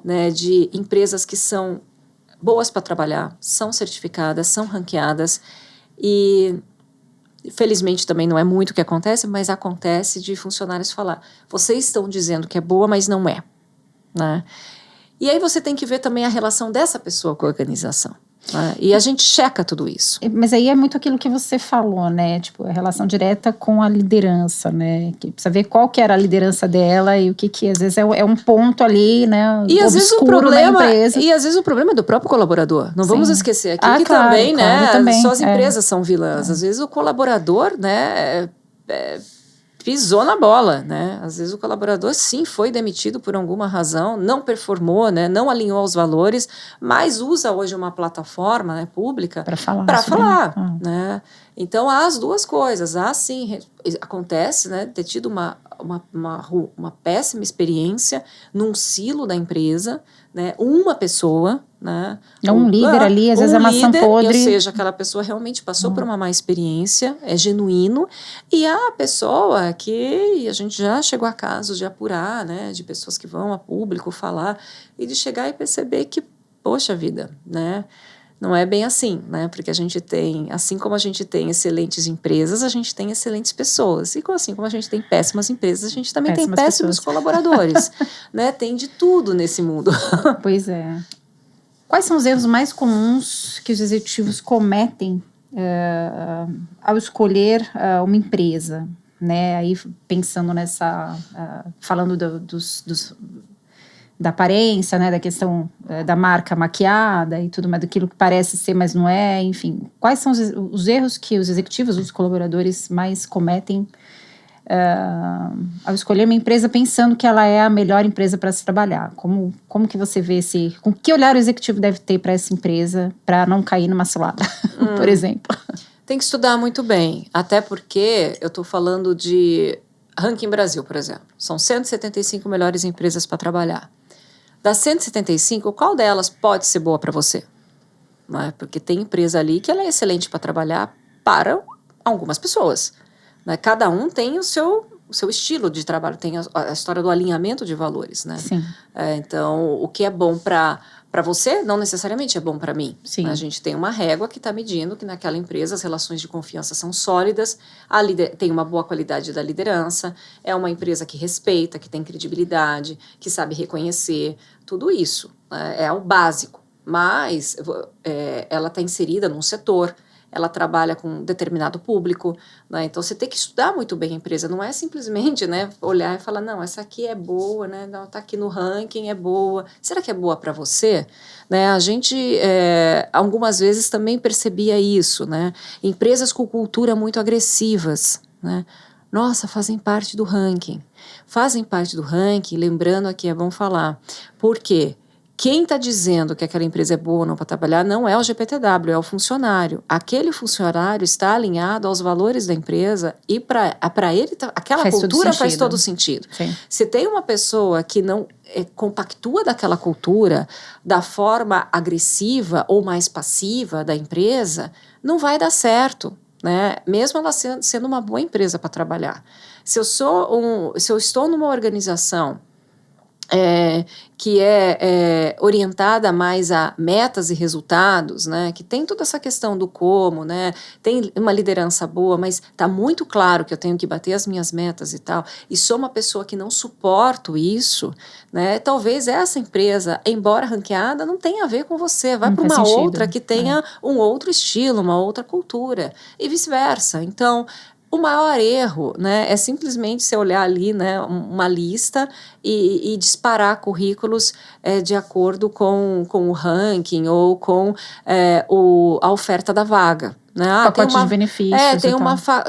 né, de empresas que são boas para trabalhar, são certificadas, são ranqueadas e... Felizmente também não é muito o que acontece, mas acontece de funcionários falar, vocês estão dizendo que é boa, mas não é. Né? E aí você tem que ver também a relação dessa pessoa com a organização. Né? E a gente checa tudo isso. Mas aí é muito aquilo que você falou, né? Tipo, a relação direta com a liderança, né? Que precisa ver qual que era a liderança dela e o que às vezes é um ponto ali, né? E às vezes o problema, da empresa. E às vezes o problema é do próprio colaborador. Não vamos esquecer aqui que claro, também, né? Também, só as empresas são vilãs. Às vezes o colaborador, né? Pisou na bola, né? Às vezes o colaborador, sim, foi demitido por alguma razão, não performou, né? Não alinhou aos valores, mas usa hoje uma plataforma, né, pública para falar. Né? Então, há as duas coisas. Há, sim, acontece, né, ter tido uma péssima experiência num silo da empresa, né, uma pessoa, né, um líder ali, às vezes é maçã podre. Ou seja, aquela pessoa realmente passou por uma má experiência, é genuíno, e há a pessoa que a gente já chegou a casos de apurar, né, de pessoas que vão a público falar, e de chegar e perceber que, poxa vida, né, não é bem assim, né? Porque a gente tem, assim como a gente tem excelentes empresas, a gente tem excelentes pessoas. E assim como a gente tem péssimas empresas, a gente também tem péssimos colaboradores. Né? Tem de tudo nesse mundo. Pois é. Quais são os erros mais comuns que os executivos cometem ao escolher uma empresa? Né? Aí pensando nessa... falando da aparência, né, da questão da marca maquiada e tudo mais, daquilo que parece ser, mas não é, enfim. Quais são os erros que os executivos, os colaboradores mais cometem ao escolher uma empresa pensando que ela é a melhor empresa para se trabalhar? Como que você vê com que olhar o executivo deve ter para essa empresa para não cair numa cilada, por exemplo? Tem que estudar muito bem, até porque eu estou falando de Ranking Brasil, por exemplo. São 175 melhores empresas para trabalhar. Das 175, qual delas pode ser boa para você? Não é? Porque tem empresa ali que ela é excelente para trabalhar para algumas pessoas. Né? Cada um tem o seu estilo de trabalho, tem a história do alinhamento de valores. Né? Sim. Então, o que é bom para você, não necessariamente é bom para mim. Sim. A gente tem uma régua que está medindo que naquela empresa as relações de confiança são sólidas, tem uma boa qualidade da liderança, é uma empresa que respeita, que tem credibilidade, que sabe reconhecer, tudo isso. É o básico. Mas ela está inserida num setor, ela trabalha com um determinado público, né? Então você tem que estudar muito bem a empresa, não é simplesmente, né, olhar e falar, não, essa aqui é boa, né, não, tá aqui no ranking, é boa, será que é boa para você? Né? A gente algumas vezes também percebia isso, né? Empresas com cultura muito agressivas, né? Nossa, fazem parte do ranking, lembrando aqui, é bom falar, por quê? quem está dizendo que aquela empresa é boa ou não para trabalhar não é o GPTW, é o funcionário. Aquele funcionário está alinhado aos valores da empresa e para ele, aquela cultura faz todo sentido. Sim. Se tem uma pessoa que não compactua daquela cultura, da forma agressiva ou mais passiva da empresa, não vai dar certo, né? Mesmo ela sendo uma boa empresa para trabalhar. Se eu estou numa organização que é orientada mais a metas e resultados, né, que tem toda essa questão do como, né, tem uma liderança boa, mas está muito claro que eu tenho que bater as minhas metas e tal, e sou uma pessoa que não suporto isso, né, talvez essa empresa, embora ranqueada, não tenha a ver com você, vai para uma outra que tenha um outro estilo, uma outra cultura, e vice-versa. Então, o maior erro, né, é simplesmente você olhar ali, né, uma lista e disparar currículos de acordo com o ranking ou com a oferta da vaga. Né? Pacote de benefícios.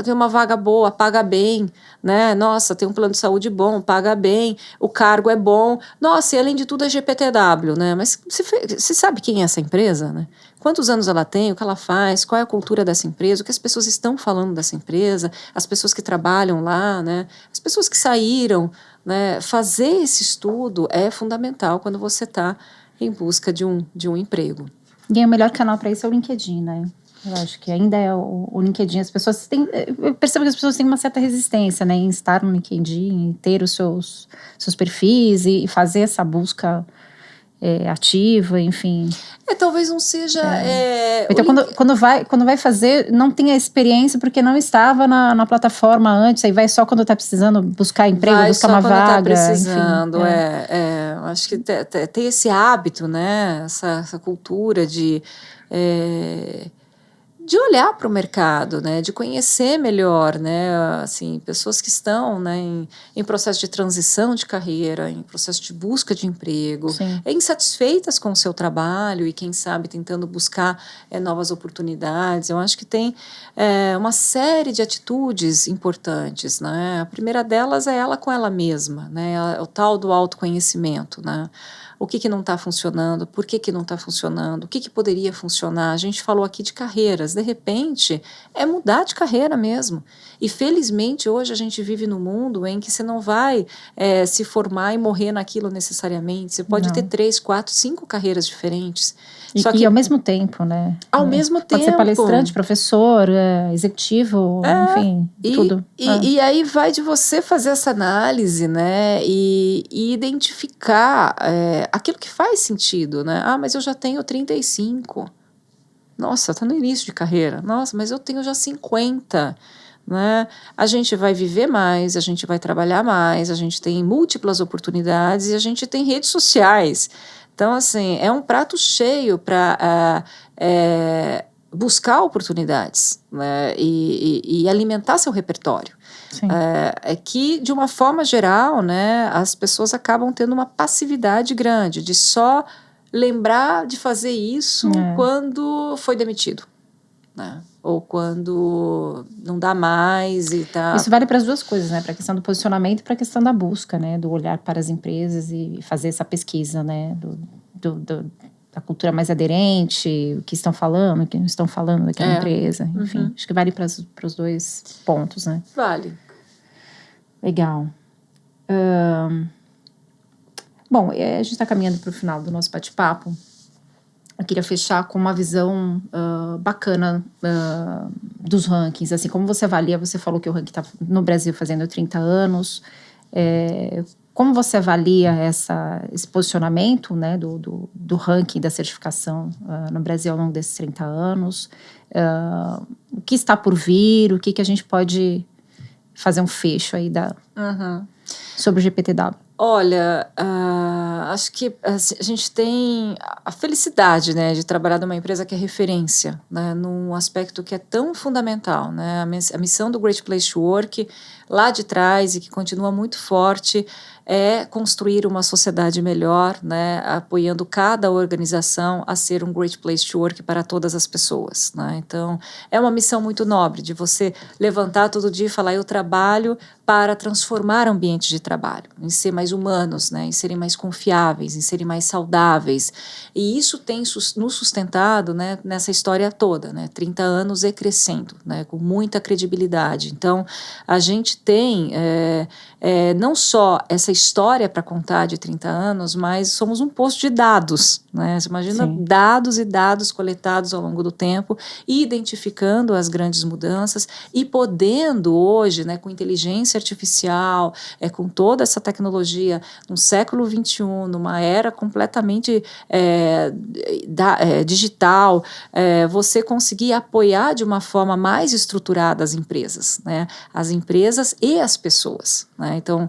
Tem uma vaga boa, paga bem, né? Nossa, tem um plano de saúde bom, paga bem, o cargo é bom. Nossa, e além de tudo é GPTW, né? Mas você sabe quem é essa empresa, né? Quantos anos ela tem, o que ela faz, qual é a cultura dessa empresa, o que as pessoas estão falando dessa empresa, as pessoas que trabalham lá, né? As pessoas que saíram, né? Fazer esse estudo é fundamental quando você está em busca de um emprego. E o melhor canal para isso é o LinkedIn, né? Eu acho que ainda é o LinkedIn. As pessoas têm... Eu percebo que as pessoas têm uma certa resistência, né? Em estar no LinkedIn, em ter os seus perfis e fazer essa busca ativa, enfim. Talvez não seja... Então, quando vai fazer, não tem a experiência porque não estava na plataforma antes, aí vai só quando está precisando buscar emprego, buscar uma vaga. Vai só quando está precisando, enfim. Acho que tem esse hábito, né? Essa cultura de olhar para o mercado, né, de conhecer melhor, né, assim, pessoas que estão, né, em processo de transição de carreira, em processo de busca de emprego, insatisfeitas com o seu trabalho e, quem sabe, tentando buscar novas oportunidades. Eu acho que tem uma série de atitudes importantes, né, a primeira delas é ela com ela mesma, né, o tal do autoconhecimento, né. O que não está funcionando, por que não está funcionando, o que poderia funcionar. A gente falou aqui de carreiras, de repente é mudar de carreira mesmo. E felizmente hoje a gente vive num mundo em que você não vai se formar e morrer naquilo necessariamente. Você pode ter 3, 4, 5 carreiras diferentes. E ao mesmo tempo, né? Ao mesmo tempo. Pode ser palestrante, professor, executivo, enfim, tudo. E aí vai de você fazer essa análise, né? E identificar aquilo que faz sentido, né? Ah, mas eu já tenho 35. Nossa, tá no início de carreira. Nossa, mas eu tenho já 50. Né? A gente vai viver mais, a gente vai trabalhar mais, a gente tem múltiplas oportunidades e a gente tem redes sociais. Então, assim, é um prato cheio para buscar oportunidades, né? E alimentar seu repertório. É que, de uma forma geral, né, as pessoas acabam tendo uma passividade grande de só lembrar de fazer isso quando foi demitido, né? Ou quando não dá mais e tá... Isso vale para as duas coisas, né? Para a questão do posicionamento e para a questão da busca, né? Do olhar para as empresas e fazer essa pesquisa, né? Da cultura mais aderente, o que estão falando, o que não estão falando daquela empresa. Enfim, acho que vale para os dois pontos, né? Vale. Legal. Bom, a gente está caminhando para o final do nosso bate-papo. Eu queria fechar com uma visão bacana dos rankings. Assim, como você avalia, você falou que o ranking está no Brasil fazendo 30 anos. Como você avalia esse posicionamento, né, do ranking da certificação no Brasil ao longo desses 30 anos? O que está por vir? O que a gente pode fazer um fecho aí sobre o GPTW? Olha, acho que a gente tem a felicidade, né, de trabalhar numa empresa que é referência, né, num aspecto que é tão fundamental, né, a missão do Great Place to Work lá de trás e que continua muito forte é construir uma sociedade melhor, né, apoiando cada organização a ser um great place to work para todas as pessoas, né? Então, é uma missão muito nobre de você levantar todo dia e falar: eu trabalho para transformar ambientes de trabalho, em ser mais humanos, né, em serem mais confiáveis, em serem mais saudáveis. E isso tem nos sustentado, né, nessa história toda, né, 30 anos e crescendo, né, com muita credibilidade. Então, a gente tem não só essa história para contar de 30 anos, mas somos um poço de dados, né? Você imagina Sim. dados e dados coletados ao longo do tempo, identificando as grandes mudanças e podendo hoje, né, com inteligência artificial, com toda essa tecnologia, no século XXI, numa era completamente digital, você conseguir apoiar de uma forma mais estruturada as empresas, né? As empresas e as pessoas, né? Então,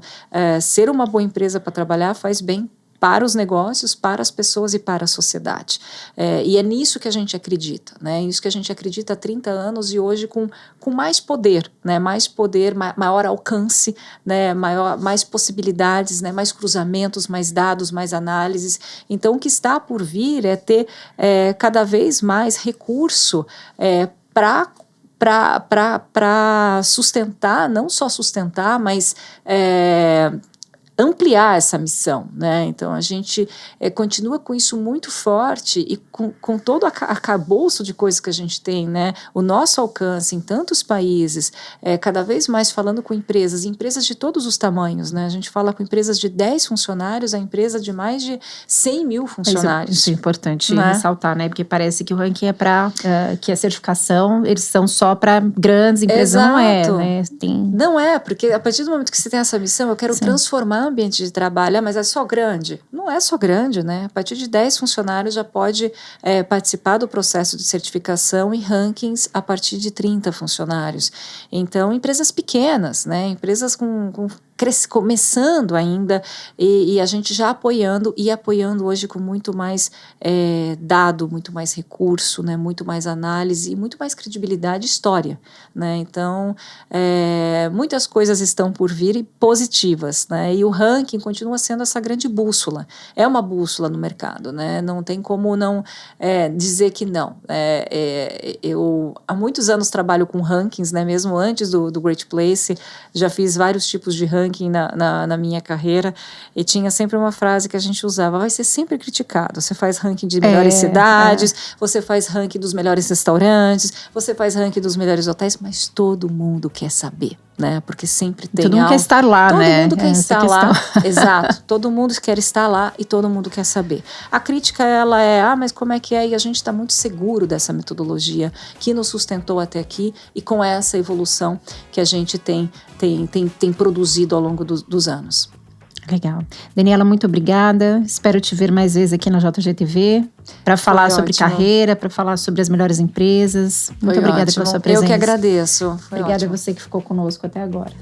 ser uma boa empresa para trabalhar faz bem para os negócios, para as pessoas e para a sociedade. E é nisso que a gente acredita, né? Isso que a gente acredita há 30 anos e hoje com mais poder, né? Mais poder, maior alcance, né? Mais possibilidades, né? Mais cruzamentos, mais dados, mais análises. Então, o que está por vir é ter cada vez mais recurso para sustentar, não só sustentar, mas ampliar essa missão, né? Então a gente continua com isso muito forte e com todo o arcabouço de coisas que a gente tem, né? O nosso alcance em tantos países, cada vez mais falando com empresas de todos os tamanhos, né? A gente fala com empresas de 10 funcionários a empresa de mais de 100 mil funcionários. Isso é importante, né? Ressaltar, né? Porque parece que o ranking é para que a certificação, eles são só para grandes empresas. Exato. Não é, né? Não é, porque a partir do momento que você tem essa missão, eu quero transformar o ambiente de trabalho, mas é só grande? Não é só grande, né? A partir de 10 funcionários já pode participar do processo de certificação e rankings a partir de 30 funcionários. Então, empresas pequenas, né? Empresas começando ainda e a gente já apoiando hoje com muito mais dado, muito mais recurso, né? Muito mais análise e muito mais credibilidade e história, né? Então, muitas coisas estão por vir e positivas, né? E o ranking continua sendo essa grande bússola. É uma bússola no mercado, né? Não tem como não dizer que não. Eu há muitos anos trabalho com rankings, né? Mesmo antes do Great Place, já fiz vários tipos de ranking na minha carreira e tinha sempre uma frase que a gente usava: vai ser sempre criticado. Você faz ranking de melhores cidades, você faz ranking dos melhores restaurantes, você faz ranking dos melhores hotéis, mas todo mundo quer saber, né? Porque sempre tem todo mundo quer estar lá, todo né? mundo quer estar lá, exato. Todo mundo quer estar lá e todo mundo quer saber. A crítica, ela mas como é que é? E a gente está muito seguro dessa metodologia que nos sustentou até aqui e com essa evolução que a gente tem produzido ao longo dos anos. Legal. Daniela, muito obrigada. Espero te ver mais vezes aqui na JGTV para falar sobre carreira, para falar sobre as melhores empresas. Muito obrigada pela sua presença. Eu que agradeço. Obrigada a você que ficou conosco até agora.